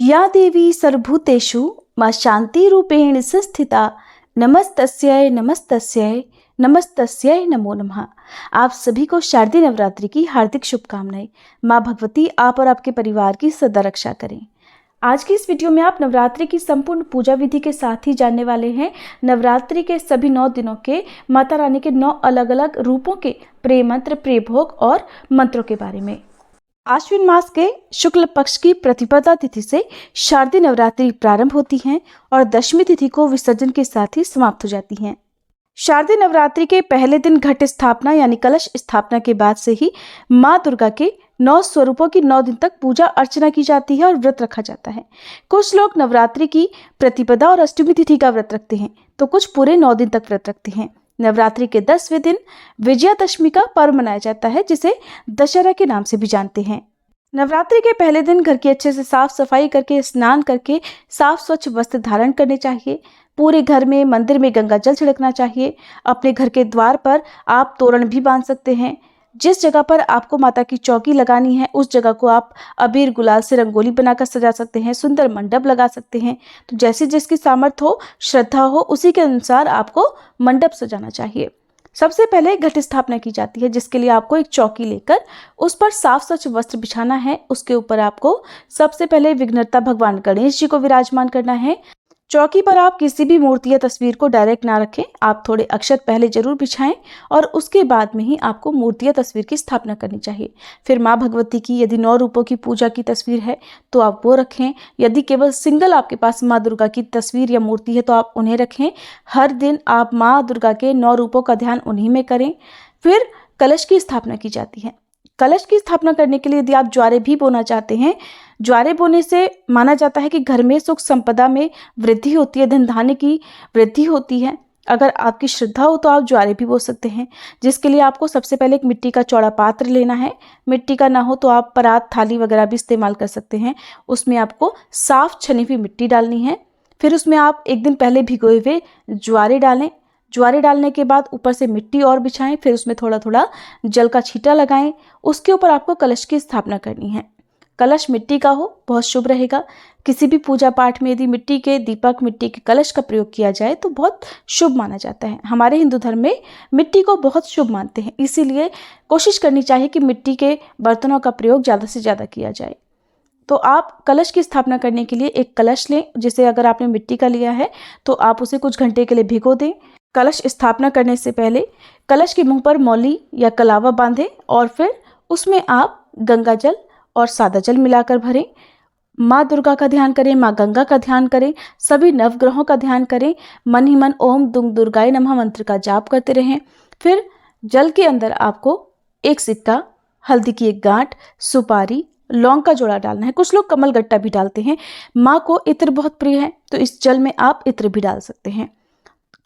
या देवी सर्वभूतेषु मां शांति रूपेण संस्थिता नमस्तस्यै नमस्तस्यै नमस्तस्यै नमो नमः। आप सभी को शारदीय नवरात्रि की हार्दिक शुभकामनाएं। मां भगवती आप और आपके परिवार की सदा रक्षा करें। आज की इस वीडियो में आप नवरात्रि की संपूर्ण पूजा विधि के साथ ही जानने वाले हैं नवरात्रि के सभी 9 दिनों के माता रानी के 9 अलग अलग रूपों के प्रिय मंत्र, प्रिय भोग और मंत्रों के बारे में। आश्विन मास के शुक्ल पक्ष की प्रतिपदा तिथि से शारदीय नवरात्रि प्रारंभ होती हैं और दशमी तिथि को विसर्जन के साथ ही समाप्त हो जाती हैं। शारदीय नवरात्रि के पहले दिन घट स्थापना यानी कलश स्थापना के बाद से ही माँ दुर्गा के 9 स्वरूपों की 9 दिन तक पूजा अर्चना की जाती है और व्रत रखा जाता है। कुछ लोग नवरात्रि की प्रतिपदा और अष्टमी तिथि का व्रत रखते हैं तो कुछ पूरे 9 दिन तक व्रत रखते हैं। नवरात्रि के 10वें दिन विजयादशमी का पर्व मनाया जाता है जिसे दशहरा के नाम से भी जानते हैं। नवरात्रि के पहले दिन घर की अच्छे से साफ सफाई करके स्नान करके साफ स्वच्छ वस्त्र धारण करने चाहिए। पूरे घर में मंदिर में गंगा जल छिड़कना चाहिए। अपने घर के द्वार पर आप तोरण भी बांध सकते हैं। जिस जगह पर आपको माता की चौकी लगानी है उस जगह को आप अबीर गुलाल से रंगोली बनाकर सजा सकते हैं। सुंदर मंडप लगा सकते हैं। तो जैसी जिसकी सामर्थ्य हो, श्रद्धा हो, उसी के अनुसार आपको मंडप सजाना चाहिए। सबसे पहले घट स्थापना की जाती है जिसके लिए आपको एक चौकी लेकर उस पर साफ स्वच्छ वस्त्र बिछाना है। उसके ऊपर आपको सबसे पहले विघ्नहर्ता भगवान गणेश जी को विराजमान करना है। चौकी पर आप किसी भी मूर्ति या तस्वीर को डायरेक्ट ना रखें, आप थोड़े अक्षत पहले जरूर बिछाएं और उसके बाद में ही आपको मूर्ति या तस्वीर की स्थापना करनी चाहिए। फिर माँ भगवती की यदि 9 रूपों की पूजा की तस्वीर है तो आप वो रखें। यदि केवल सिंगल आपके पास माँ दुर्गा की तस्वीर या मूर्ति है तो आप उन्हें रखें। हर दिन आप माँ दुर्गा के 9 रूपों का ध्यान उन्हीं में करें। फिर कलश की स्थापना की जाती है। कलश की स्थापना करने के लिए यदि आप ज्वारे भी बोना चाहते हैं, ज्वारे बोने से माना जाता है कि घर में सुख संपदा में वृद्धि होती है, धन धान्य की वृद्धि होती है। अगर आपकी श्रद्धा हो तो आप ज्वारे भी बो सकते हैं, जिसके लिए आपको सबसे पहले एक मिट्टी का चौड़ा पात्र लेना है। मिट्टी का ना हो तो आप परात, थाली वगैरह भी इस्तेमाल कर सकते हैं। उसमें आपको साफ छनी हुई मिट्टी डालनी है। फिर उसमें आप एक दिन पहले भिगोए हुए ज्वारे डालें। ज्वारे डालने के बाद ऊपर से मिट्टी और बिछाएं। फिर उसमें थोड़ा थोड़ा जल का छींटा लगाएं। उसके ऊपर आपको कलश की स्थापना करनी है। कलश मिट्टी का हो, बहुत शुभ रहेगा। किसी भी पूजा पाठ में यदि मिट्टी के दीपक, मिट्टी के कलश का प्रयोग किया जाए तो बहुत शुभ माना जाता है। हमारे हिंदू धर्म में मिट्टी को बहुत शुभ मानते हैं, इसीलिए कोशिश करनी चाहिए कि मिट्टी के बर्तनों का प्रयोग ज़्यादा से ज़्यादा किया जाए। तो आप कलश की स्थापना करने के लिए एक कलश लें, जिसे अगर आपने मिट्टी का लिया है तो आप उसे कुछ घंटे के लिए भिगो दें। कलश स्थापना करने से पहले कलश के मुंह पर मौली या कलावा बांधें और फिर उसमें आप गंगा जल और सादा जल मिलाकर भरें। माँ दुर्गा का ध्यान करें, माँ गंगा का ध्यान करें, सभी नवग्रहों का ध्यान करें। मन ही मन ओम दुम दुर्गाय नमः मंत्र का जाप करते रहें। फिर जल के अंदर आपको एक सिक्का, हल्दी की एक गांठ, सुपारी, लौंग का जोड़ा डालना है। कुछ लोग कमल गट्टा भी डालते हैं। माँ को इत्र बहुत प्रिय है तो इस जल में आप इत्र भी डाल सकते हैं।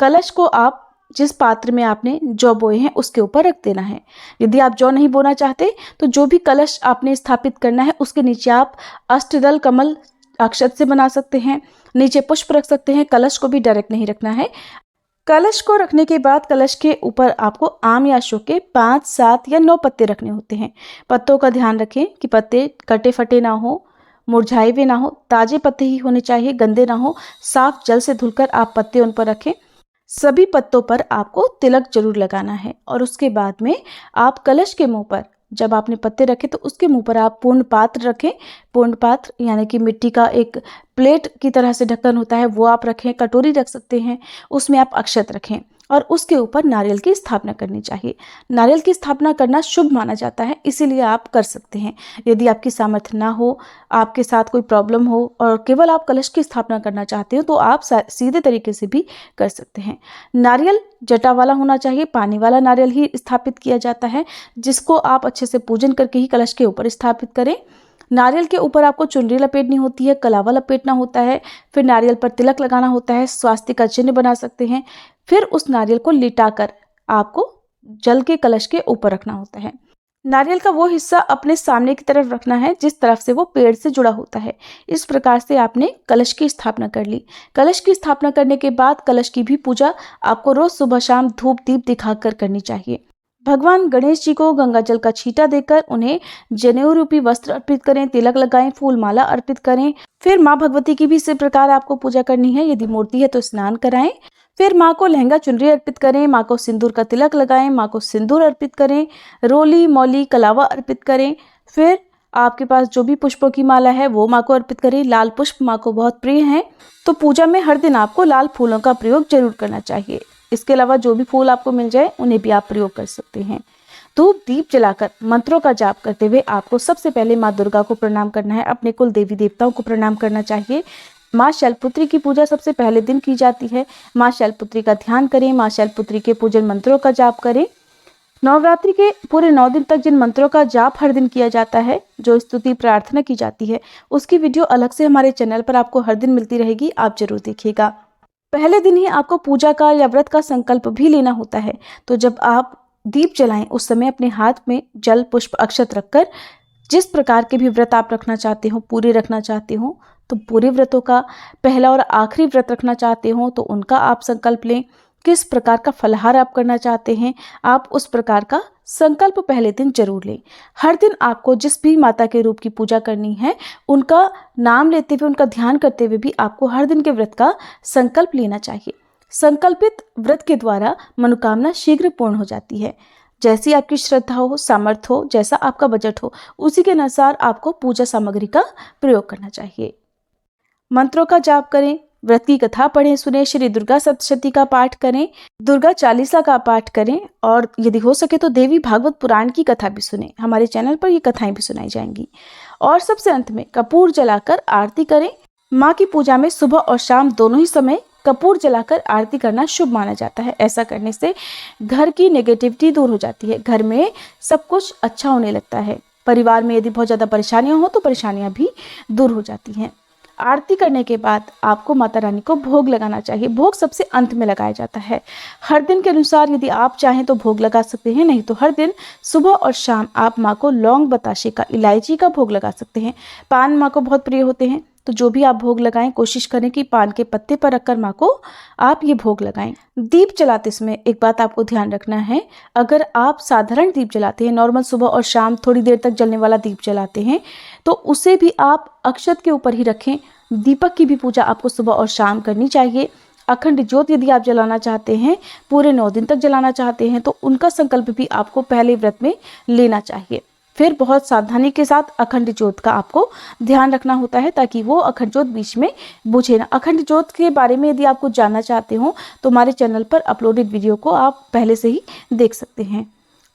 कलश को आप जिस पात्र में आपने जौ बोए हैं उसके ऊपर रख देना है। यदि आप जौ नहीं बोना चाहते तो जो भी कलश आपने स्थापित करना है उसके नीचे आप अष्टदल कमल अक्षत से बना सकते हैं। नीचे पुष्प रख सकते हैं। कलश को भी डायरेक्ट नहीं रखना है। कलश को रखने के बाद कलश के ऊपर आपको आम या अशोक के 5, 7 या 9 पत्ते रखने होते हैं। पत्तों का ध्यान रखें कि पत्ते कटे फटे ना हो, मुरझाए हुए ना हो, ताजे पत्ते ही होने चाहिए, गंदे ना हो। साफ जल से धुलकर आप पत्ते उन पर रखें। सभी पत्तों पर आपको तिलक जरूर लगाना है और उसके बाद में आप कलश के मुंह पर, जब आपने पत्ते रखे तो उसके मुंह पर आप पूर्ण पात्र रखें। पूर्ण पात्र यानी कि मिट्टी का एक प्लेट की तरह से ढक्कन होता है, वो आप रखें। कटोरी रख सकते हैं, उसमें आप अक्षत रखें और उसके ऊपर नारियल की स्थापना करनी चाहिए। नारियल की स्थापना करना शुभ माना जाता है, इसीलिए आप कर सकते हैं। यदि आपकी सामर्थ्य ना हो, आपके साथ कोई प्रॉब्लम हो और केवल आप कलश की स्थापना करना चाहते हो तो आप सीधे तरीके से भी कर सकते हैं। नारियल जटा वाला होना चाहिए, पानी वाला नारियल ही स्थापित किया जाता है, जिसको आप अच्छे से पूजन करके ही कलश के ऊपर स्थापित करें। नारियल के ऊपर आपको चुनरी लपेटनी होती है, कलावा लपेटना होता है, फिर नारियल पर तिलक लगाना होता है, स्वास्तिक का चिन्ह बना सकते हैं। फिर उस नारियल को लिटाकर आपको जल के कलश के ऊपर रखना होता है। नारियल का वो हिस्सा अपने सामने की तरफ रखना है जिस तरफ से वो पेड़ से जुड़ा होता है। इस प्रकार से आपने कलश की स्थापना कर ली। कलश की स्थापना करने के बाद कलश की भी पूजा आपको रोज सुबह शाम धूप दीप दिखाकर करनी चाहिए। भगवान गणेश जी को गंगा जल का छींटा देकर उन्हें जनेऊ रूपी वस्त्र अर्पित करें, तिलक लगाएं, फूल माला अर्पित करें फिर माँ भगवती की भी इसी प्रकार आपको पूजा करनी है। यदि मूर्ति है तो स्नान कराएं। फिर माँ को लहंगा चुनरी अर्पित करें, माँ को सिंदूर का तिलक लगाएं, माँ को सिंदूर अर्पित करें, रोली मौली कलावा अर्पित करें। फिर आपके पास जो भी पुष्पों की माला है वो माँ को अर्पित करें। लाल पुष्प माँ को बहुत प्रिय हैं, तो पूजा में हर दिन आपको लाल फूलों का प्रयोग जरूर करना चाहिए। इसके अलावा जो भी फूल आपको मिल जाए उन्हें भी आप प्रयोग कर सकते हैं। धूप दीप जलाकर मंत्रों का जाप करते हुए आपको सबसे पहले माँ दुर्गा को प्रणाम करना है, अपने कुल देवी देवताओं को प्रणाम करना चाहिए। माँ शैलपुत्री की पूजा सबसे पहले दिन की जाती है। माँ शैलपुत्री का ध्यान करें, माँ शैलपुत्री के पूजन मंत्रों का जाप करें। नवरात्रि के पूरे 9 दिन तक जिन मंत्रों का जाप हर दिन किया जाता है, जो स्तुति प्रार्थना की जाती है, उसकी वीडियो अलग से हमारे चैनल पर आपको हर दिन मिलती रहेगी, आप जरूर देखिएगा। पहले दिन ही आपको पूजा का या व्रत का संकल्प भी लेना होता है। तो जब आप दीप जलाएं उस समय अपने हाथ में जल पुष्प अक्षत रखकर जिस प्रकार के भी व्रत आप रखना चाहते हो, पूरे रखना चाहते हो, तो पूरे व्रतों का पहला और आखिरी व्रत रखना चाहते हो तो उनका आप संकल्प लें। किस प्रकार का फलाहार आप करना चाहते हैं, आप उस प्रकार का संकल्प पहले दिन जरूर लें। हर दिन आपको जिस भी माता के रूप की पूजा करनी है उनका नाम लेते हुए, उनका ध्यान करते हुए भी आपको हर दिन के व्रत का संकल्प लेना चाहिए। संकल्पित व्रत के द्वारा मनोकामना शीघ्र पूर्ण हो जाती है। जैसी आपकी श्रद्धा हो, सामर्थ्य हो, जैसा आपका बजट हो, उसी के अनुसार आपको पूजा सामग्री का प्रयोग करना चाहिए। मंत्रों का जाप करें, व्रत की कथा पढ़ें सुने, श्री दुर्गा सप्तशती का पाठ करें, दुर्गा चालीसा का पाठ करें और यदि हो सके तो देवी भागवत पुराण की कथा भी सुने। हमारे चैनल पर ये कथाएं भी सुनाई जाएंगी। और सबसे अंत में कपूर जलाकर आरती करें। माँ की पूजा में सुबह और शाम दोनों ही समय कपूर जलाकर आरती करना शुभ माना जाता है। ऐसा करने से घर की नेगेटिविटी दूर हो जाती है, घर में सब कुछ अच्छा होने लगता है। परिवार में यदि बहुत ज़्यादा परेशानियां हो तो परेशानियां भी दूर हो जाती हैं। आरती करने के बाद आपको माता रानी को भोग लगाना चाहिए। भोग सबसे अंत में लगाया जाता है। हर दिन के अनुसार यदि आप चाहें तो भोग लगा सकते हैं, नहीं तो हर दिन सुबह और शाम आप माँ को लौंग बताशे का, इलायची का भोग लगा सकते हैं। पान माँ को बहुत प्रिय होते हैं, तो जो भी आप भोग लगाएं कोशिश करें कि पान के पत्ते पर रखकर माँ को आप ये भोग लगाएं। दीप जलाते समय एक बात आपको ध्यान रखना है, अगर आप साधारण दीप जलाते हैं, नॉर्मल सुबह और शाम थोड़ी देर तक जलने वाला दीप जलाते हैं, तो उसे भी आप अक्षत के ऊपर ही रखें। दीपक की भी पूजा आपको सुबह और शाम करनी चाहिए। अखंड ज्योत यदि आप जलाना चाहते हैं, पूरे 9 दिन तक जलाना चाहते हैं, तो उनका संकल्प भी आपको पहले व्रत में लेना चाहिए। फिर बहुत सावधानी के साथ अखंड ज्योत का आपको ध्यान रखना होता है ताकि वो अखंड ज्योत बीच में बुझे ना। अखंड ज्योत के बारे में यदि आप कुछ जानना चाहते हो तो हमारे चैनल पर अपलोडेड वीडियो को आप पहले से ही देख सकते हैं।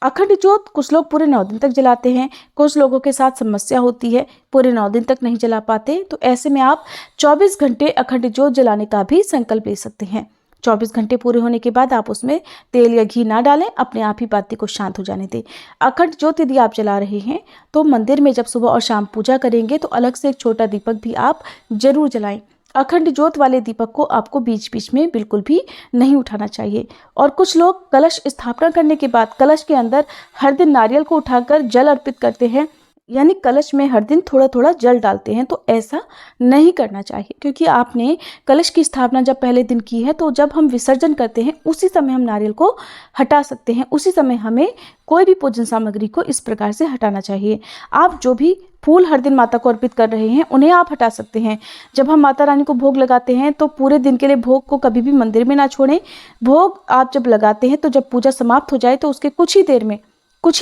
अखंड ज्योत कुछ लोग पूरे 9 दिन तक जलाते हैं, कुछ लोगों के साथ समस्या होती है, पूरे 9 दिन तक नहीं जला पाते, तो ऐसे में आप 24 घंटे अखंड ज्योत जलाने का भी संकल्प ले सकते हैं। 24 घंटे पूरे होने के बाद आप उसमें तेल या घी ना डालें, अपने आप ही बाती को शांत हो जाने दें। अखंड ज्योत यदि आप जला रहे हैं तो मंदिर में जब सुबह और शाम पूजा करेंगे तो अलग से एक छोटा दीपक भी आप जरूर जलाएं। अखंड ज्योत वाले दीपक को आपको बीच बीच में बिल्कुल भी नहीं उठाना चाहिए। और कुछ लोग कलश स्थापना करने के बाद कलश के अंदर हर दिन नारियल को उठाकर जल अर्पित करते हैं, यानी कलश में हर दिन थोड़ा थोड़ा जल डालते हैं, तो ऐसा नहीं करना चाहिए। क्योंकि आपने कलश की स्थापना जब पहले दिन की है तो जब हम विसर्जन करते हैं उसी समय हम नारियल को हटा सकते हैं, उसी समय हमें कोई भी पूजन सामग्री को इस प्रकार से हटाना चाहिए। आप जो भी फूल हर दिन माता को अर्पित कर रहे हैं उन्हें आप हटा सकते हैं। जब हम माता रानी को भोग लगाते हैं तो पूरे दिन के लिए भोग को कभी भी मंदिर में ना छोड़ें। भोग आप जब लगाते हैं तो जब पूजा समाप्त हो जाए तो उसके कुछ ही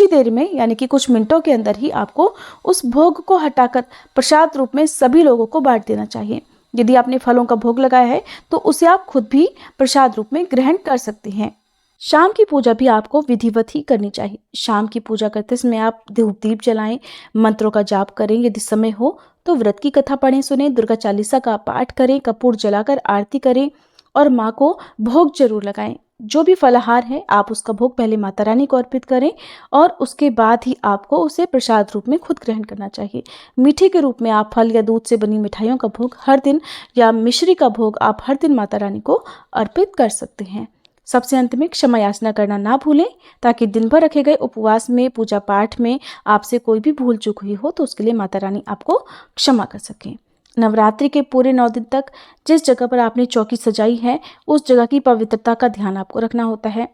देर में यानी कि कुछ मिनटों के अंदर ही आपको उस भोग को हटाकर प्रसाद रूप में सभी लोगों को बांट देना चाहिए। यदि आपने फलों का भोग लगाया है तो उसे आप खुद भी प्रसाद रूप में ग्रहण कर सकते हैं। शाम की पूजा भी आपको विधिवत ही करनी चाहिए। शाम की पूजा करते समय आप धूप दीप जलाएं, मंत्रों का जाप करें, यदि समय हो तो व्रत की कथा पढ़ें सुनें, दुर्गा चालीसा का पाठ करें, कपूर जलाकर आरती करें और माँ को भोग जरूर लगाएं। जो भी फलाहार है आप उसका भोग पहले माता रानी को अर्पित करें और उसके बाद ही आपको उसे प्रसाद रूप में खुद ग्रहण करना चाहिए। मीठे के रूप में आप फल या दूध से बनी मिठाइयों का भोग हर दिन या मिश्री का भोग आप हर दिन माता रानी को अर्पित कर सकते हैं। सबसे अंत में क्षमा याचना करना ना भूलें ताकि दिन भर रखे गए उपवास में, पूजा पाठ में आपसे कोई भी भूल चूक हुई हो तो उसके लिए माता रानी आपको क्षमा कर सकें। नवरात्रि के पूरे 9 दिन तक जिस जगह पर आपने चौकी सजाई है उस जगह की पवित्रता का ध्यान आपको रखना होता है।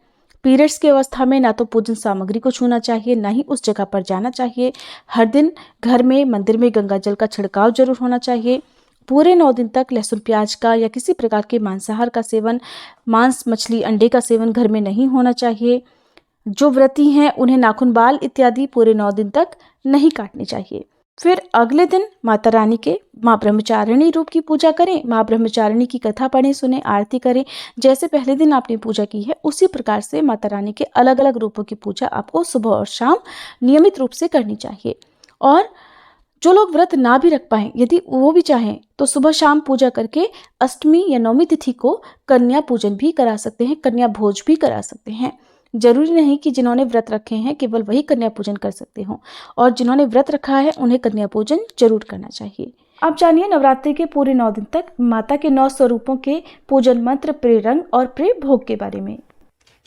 पीरियड्स की अवस्था में ना तो पूजन सामग्री को छूना चाहिए, ना ही उस जगह पर जाना चाहिए। हर दिन घर में, मंदिर में गंगा जल का छिड़काव जरूर होना चाहिए। पूरे 9 दिन तक लहसुन प्याज का या किसी प्रकार के मांसाहार का सेवन, मांस मछली अंडे का सेवन घर में नहीं होना चाहिए। जो व्रती हैं उन्हें नाखून बाल इत्यादि पूरे 9 दिन तक नहीं काटने चाहिए। फिर अगले दिन माता रानी के माँ ब्रह्मचारिणी रूप की पूजा करें। माँ ब्रह्मचारिणी की कथा पढ़ें, सुने, आरती करें। जैसे पहले दिन आपने पूजा की है उसी प्रकार से माता रानी के अलग अलग रूपों की पूजा आपको सुबह और शाम नियमित रूप से करनी चाहिए। और जो लोग व्रत ना भी रख पाएं, यदि वो भी चाहें तो सुबह शाम पूजा करके अष्टमी या नौमी तिथि को कन्या पूजन भी करा सकते हैं, कन्या भोज भी करा सकते हैं। जरूरी नहीं कि जिन्होंने व्रत रखे हैं केवल वही कन्या पूजन कर सकते हो, और जिन्होंने व्रत रखा है उन्हें कन्या पूजन जरूर करना चाहिए। अब जानिए नवरात्रि के पूरे 9 दिन तक माता के 9 स्वरूपों के पूजन मंत्र, प्रिय रंग और प्रिय भोग के बारे में।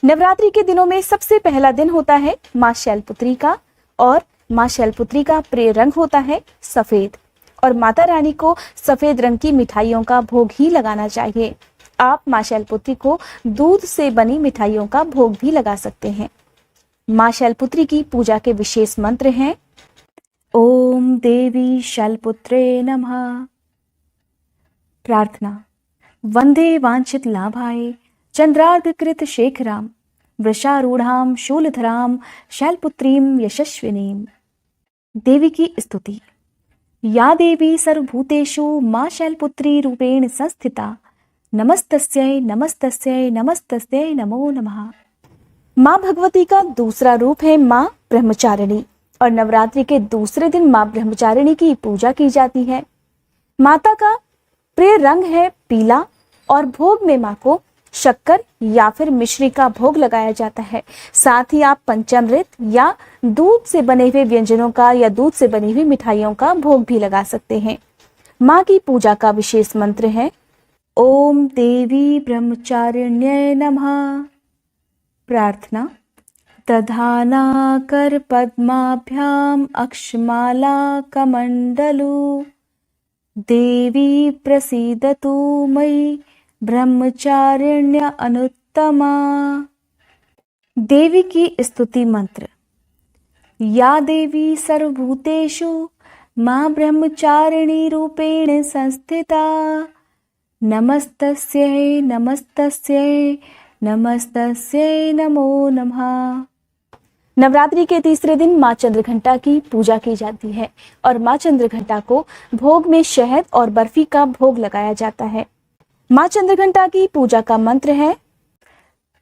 नवरात्रि के दिनों में सबसे पहला दिन होता है माँ शैलपुत्री का, और माँ शैलपुत्री का प्रिय रंग होता है सफेद, और माता रानी को सफेद रंग की मिठाइयों का भोग ही लगाना चाहिए। आप माँ शैलपुत्री को दूध से बनी मिठाइयों का भोग भी लगा सकते हैं। माँ शैलपुत्री की पूजा के विशेष मंत्र हैं ओम देवी शैलपुत्रे नमः। प्रार्थना। वंदे वांछित लाभाय चंद्रार्धकृत शेखराम वृषारूढ़ाम शूलधराम शैलपुत्रीम यशस्विनीम। देवी की स्तुति। या देवी सर्वभूतेषु माँ शैलपुत्री रूपेण संस्थिता नमस्तस्यै नमस्तस्यै नमस्तस्यै नमो नमः। माँ भगवती का दूसरा रूप है माँ ब्रह्मचारिणी, और नवरात्रि के दूसरे दिन माँ ब्रह्मचारिणी की पूजा की जाती है। माता का प्रिय रंग है पीला, और भोग में माँ को शक्कर या फिर मिश्री का भोग लगाया जाता है। साथ ही आप पंचामृत या दूध से बने हुए व्यंजनों का या दूध से बनी हुई मिठाइयों का भोग भी लगा सकते हैं। माँ की पूजा का विशेष मंत्र है ओम देवी ब्रह्मचारिण्यै नमः। प्रार्थना। दधाना कर पद्माभ्याम अक्षमाला कमंडलु देवी प्रसीदतु मयि ब्रह्मचारिण्य अनुत्तमा। देवी की स्तुति मंत्र। या देवी सर्वभूतेषु माँ ब्रह्मचारिणी रूपेण संस्थिता नमस्तस्यै नमस्तस्यै नमस्तस्यै नमो नमः। नवरात्रि के तीसरे दिन माँ चंद्रघंटा की पूजा की जाती है, और माँ चंद्रघंटा को भोग में शहद और बर्फी का भोग लगाया जाता है। माँ चंद्रघंटा की पूजा का मंत्र है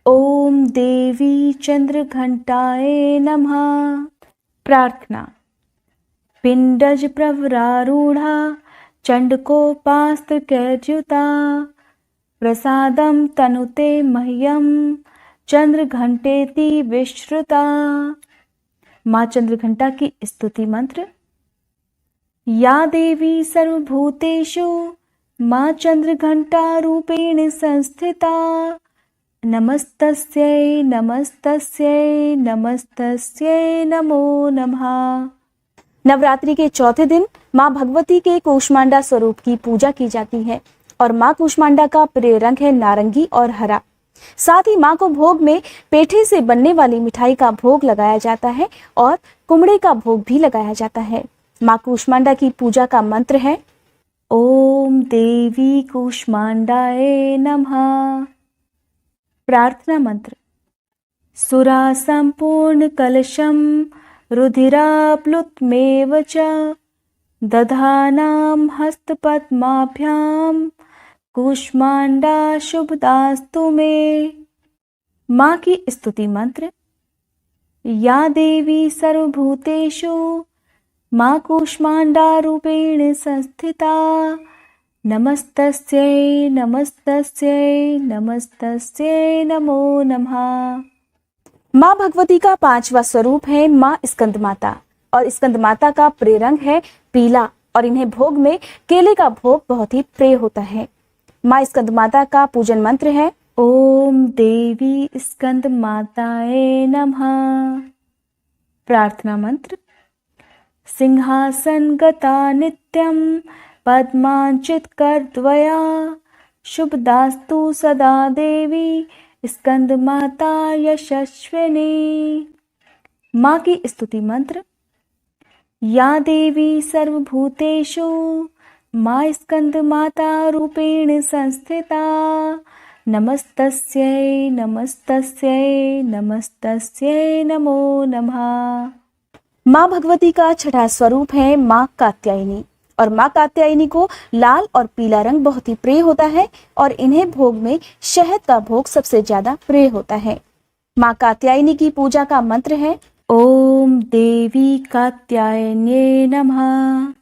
ओम देवी चंद्रघंटाए नमः। प्रार्थना। पिंडज प्रवरारूढ़ा चंडकोपास्त्रकैर्युता प्रसादम तनुते मह्यम चंद्रघंटेति विश्रुता। माँ चंद्रघंटा की स्तुति मंत्र। या देवी सर्वभूतेषु माँ चंद्रघंटा रूपेण संस्थिता नमस्तस्यै नमस्तस्यै नमस्तस्यै नमो नमः। नवरात्रि के चौथे दिन माँ भगवती के कूष्मांडा स्वरूप की पूजा की जाती है, और माँ कूष्मांडा का प्रिय रंग है नारंगी और हरा। साथ ही माँ को भोग में पेठे से बनने वाली मिठाई का भोग लगाया जाता है, और कुमड़े का भोग भी लगाया जाता है। माँ कूष्मांडा की पूजा का मंत्र है ओम देवी कूष्मांडाए नमः। प्रार्थना मंत्र। सुरा संपूर्ण कलशम रुधिराप्लुतमेव च दधानां हस्तपद्माभ्याम कूष्मांडा शुभदास्तु मे। माँ की स्तुति मंत्र। या देवी सर्वभूतेषु माँ कूष्मांडा रूपेण संस्थिता नमस्तस्यै नमस्तस्यै नमस्तस्यै नमो नमः। माँ भगवती का पांचवा स्वरूप है माँ स्कंद माता, और स्कंद माता का प्रिय रंग है पीला, और इन्हें भोग में केले का भोग बहुत ही प्रिय होता है। माँ स्कंद माता का पूजन मंत्र है ओम देवी स्कंद माताए नमः। प्रार्थना मंत्र। सिंहासन गता नित्यं पद्मांचित कर द्वया शुभदास्तु सदा देवी स्कंद माता यशस्विनी। माँ की स्तुति मंत्र। या देवी सर्वभूतेषु मां स्कंदमाता रूपेण संस्थिता नमस्तस्यै नमस्तस्यै नमस्तस्यै नमो नमः। माँ भगवती का छठा स्वरूप है माँ कात्यायनी और माँ कात्यायनी को लाल और पीला रंग बहुत ही प्रिय होता है और इन्हें भोग में शहद का भोग सबसे ज्यादा प्रिय होता है। माँ कात्यायनी की पूजा का मंत्र है ओम देवी कात्यायन्ये नमः।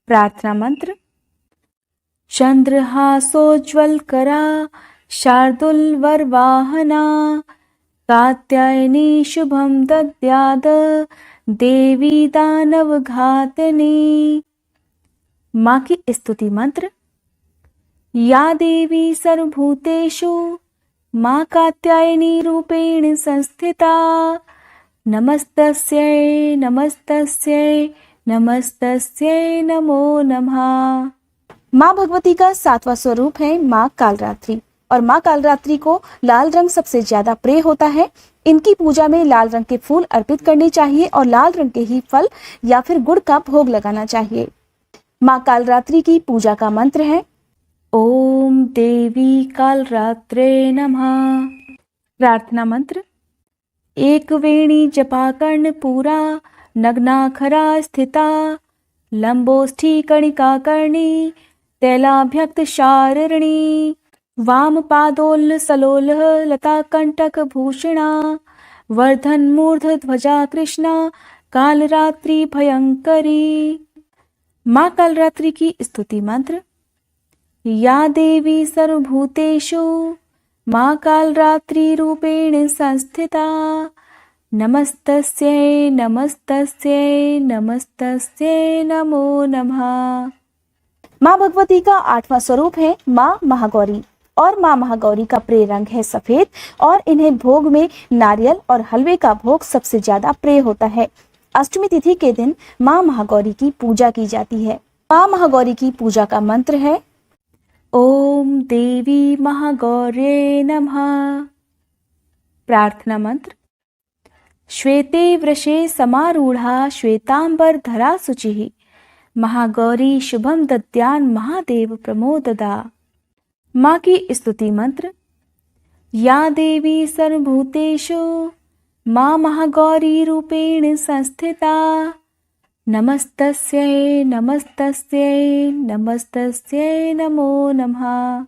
प्रार्थना मंत्र चंद्रहासोज्ज्वलकरा शार्दूलवरवाहना कात्यायनी शुभम दद्याद देवी दानवघातिनी। माँ की स्तुति मंत्र या देवी सर्वभूतेषु माँ कात्यायनी रूपेण संस्थिता नमस्तस्यै नमस्तस्यै नमस्तस्यै नमो नमः। माँ भगवती का सातवां स्वरूप है माँ कालरात्रि और माँ कालरात्रि को लाल रंग सबसे ज्यादा प्रिय होता है। इनकी पूजा में लाल रंग के फूल अर्पित करने चाहिए और लाल रंग के ही फल या फिर गुड़ का भोग लगाना चाहिए। माँ कालरात्रि की पूजा का मंत्र है ओम देवी कालरात्रे नमः। प्रार्थना मंत्र एक वेणी जपाकर्ण पूरा नग्नाखरा स्थिता लंबोष्ठी कणिका कर्णी तैलाभ्यक्त शारणी वाम पादोल सलोल लता कंटक भूषणा वर्धन मूर्ध ध्वजा कृष्णा कालरात्रि भयंकरी। माँ कालरात्रि की स्तुति मंत्र या देवी सर्वभूतेषु माँ कालरात्रि रूपेण संस्थिता नमस्तस्यै नमस्तस्यै नमस्तस्यै नमो नमः। माँ भगवती का आठवां स्वरूप है माँ महागौरी और माँ महागौरी का प्रिय रंग है सफेद और इन्हें भोग में नारियल और हलवे का भोग सबसे ज्यादा प्रिय होता है। अष्टमी तिथि के दिन माँ महागौरी की पूजा की जाती है। माँ महागौरी की पूजा का मंत्र है ओम देवी महागौर्ये नमः। प्रार्थना मंत्र श्वेते वृषे समारूढ़ा श्वेतांबर धरा शुचिः महागौरी शुभम दद्यान महादेव प्रमोददा। माँ की स्तुति मंत्र या देवी सर्वभूतेषु माँ महागौरी रूपेण संस्थिता नमस्तस्यै नमस्तस्यै नमस्तस्यै नमो नमः।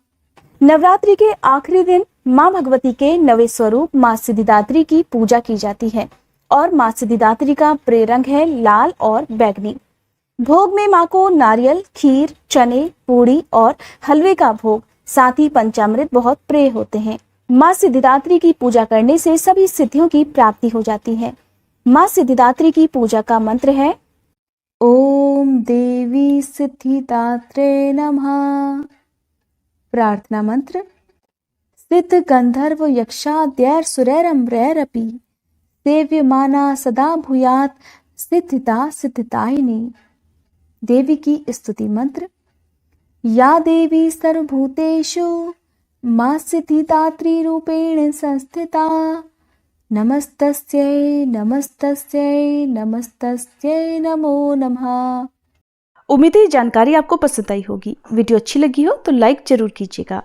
नवरात्रि के आखिरी दिन माँ भगवती के नवे स्वरूप माँ सिद्धिदात्री की पूजा की जाती है और माँ सिद्धिदात्री का प्रिय रंग है लाल और बैंगनी। भोग में माँ को नारियल खीर चने पूड़ी और हलवे का भोग साथ ही पंचामृत बहुत प्रिय होते हैं। माँ सिद्धिदात्री की पूजा करने से सभी सिद्धियों की प्राप्ति हो जाती है। माँ सिद्धिदात्री की पूजा का मंत्र है ओम देवी सिद्धिदात्रे नमः। प्रार्थना मंत्र सिद्ध गंधर्व यक्षाद्यैर सुरैरम्रैरपि सेव्यमाना सदा भूयात् सिद्धिदा सिद्धिदायिनी। देवी की स्तुति मंत्र या देवी सर्वभूतेषु माँ सिद्धिदात्री रूपेण संस्थिता नमस्तस्यै नमस्तस्यै नमस्तस्यै नमो नमः। उम्मीद है जानकारी आपको पसंद आई होगी। वीडियो अच्छी लगी हो तो लाइक जरूर कीजिएगा।